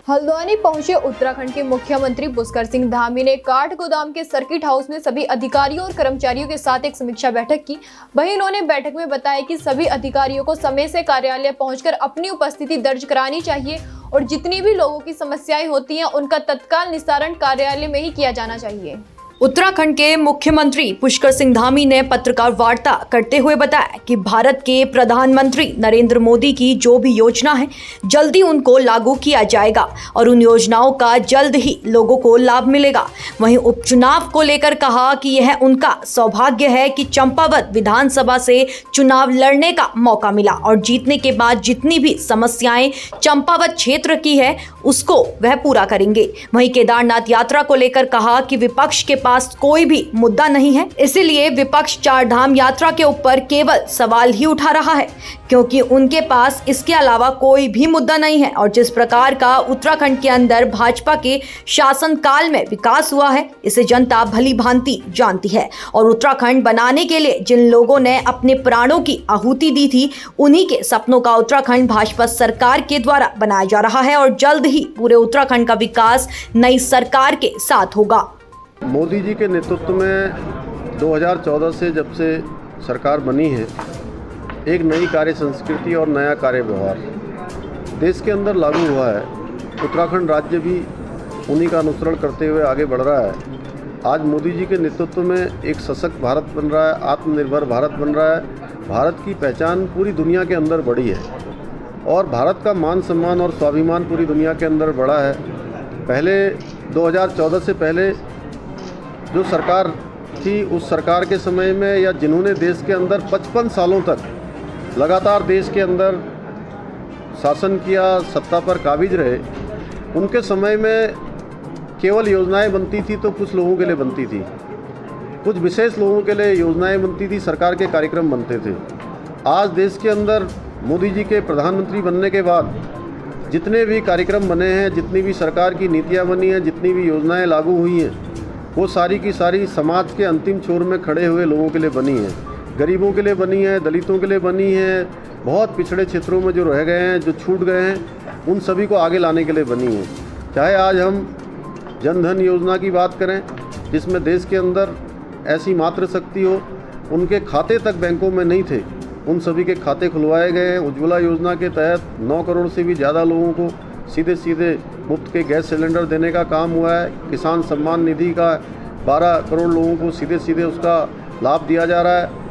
हल्द्वानी पहुंचे उत्तराखंड के मुख्यमंत्री पुष्कर सिंह धामी ने काठ गोदाम के सर्किट हाउस में सभी अधिकारियों और कर्मचारियों के साथ एक समीक्षा बैठक की। वहीं उन्होंने बैठक में बताया कि सभी अधिकारियों को समय से कार्यालय पहुंचकर अपनी उपस्थिति दर्ज करानी चाहिए और जितनी भी लोगों की समस्याएं होती हैं उनका तत्काल निस्तारण कार्यालय में ही किया जाना चाहिए। उत्तराखंड के मुख्यमंत्री पुष्कर सिंह धामी ने पत्रकार वार्ता करते हुए बताया कि भारत के प्रधानमंत्री नरेंद्र मोदी की जो भी योजना है जल्दी उनको लागू किया जाएगा और उन योजनाओं का जल्द ही लोगों को लाभ मिलेगा। वहीं उपचुनाव को लेकर कहा कि यह उनका सौभाग्य है कि चंपावत विधानसभा से चुनाव लड़ने का मौका मिला और जीतने के बाद जितनी भी समस्याएं चंपावत क्षेत्र की है उसको वह पूरा करेंगे। वहीं केदारनाथ यात्रा को लेकर कहा कि विपक्ष के पास कोई भी मुद्दा नहीं है, इसीलिए विपक्ष चारधाम यात्रा के ऊपर केवल सवाल ही उठा रहा है क्योंकि उनके पास इसके अलावा कोई भी मुद्दा नहीं है। और जिस प्रकार का उत्तराखंड के अंदर भाजपा के शासनकाल में विकास हुआ है इसे जनता भली भांति जानती है और उत्तराखंड बनाने के लिए जिन लोगों ने अपने प्राणों की आहुति दी थी उन्हीं के सपनों का उत्तराखंड भाजपा सरकार के द्वारा बनाया जा रहा है और जल्द ही पूरे उत्तराखंड का विकास नई सरकार के साथ होगा। मोदी जी के नेतृत्व में 2014 से जब से सरकार बनी है एक नई कार्य संस्कृति और नया कार्य व्यवहार देश के अंदर लागू हुआ है। उत्तराखंड राज्य भी उन्हीं का अनुसरण करते हुए आगे बढ़ रहा है। आज मोदी जी के नेतृत्व में एक सशक्त भारत बन रहा है, आत्मनिर्भर भारत बन रहा है। भारत की पहचान पूरी दुनिया के अंदर बढ़ी है और भारत का मान सम्मान और स्वाभिमान पूरी दुनिया के अंदर बढ़ा है। पहले 2014 से पहले जो सरकार थी उस सरकार के समय में या जिन्होंने देश के अंदर 55 सालों तक लगातार देश के अंदर शासन किया, सत्ता पर काबिज रहे, उनके समय में केवल योजनाएं बनती थी तो कुछ लोगों के लिए बनती थी, कुछ विशेष लोगों के लिए योजनाएं बनती थी, सरकार के कार्यक्रम बनते थे। आज देश के अंदर मोदी जी के प्रधानमंत्री बनने के बाद जितने भी कार्यक्रम बने हैं, जितनी भी सरकार की नीतियाँ बनी हैं, जितनी भी योजनाएँ लागू हुई हैं वो सारी की सारी समाज के अंतिम छोर में खड़े हुए लोगों के लिए बनी है, गरीबों के लिए बनी है, दलितों के लिए बनी है, बहुत पिछड़े क्षेत्रों में जो रह गए हैं, जो छूट गए हैं, उन सभी को आगे लाने के लिए बनी है। चाहे आज हम जन धन योजना की बात करें जिसमें देश के अंदर ऐसी मातृशक्ति हो, उनके खाते तक बैंकों में नहीं थे, उन सभी के खाते खुलवाए गए हैं। उज्ज्वला योजना के तहत 9 करोड़ से भी ज़्यादा लोगों को सीधे सीधे मुफ्त के गैस सिलेंडर देने का काम हुआ है। किसान सम्मान निधि का 12 करोड़ लोगों को सीधे सीधे उसका लाभ दिया जा रहा है।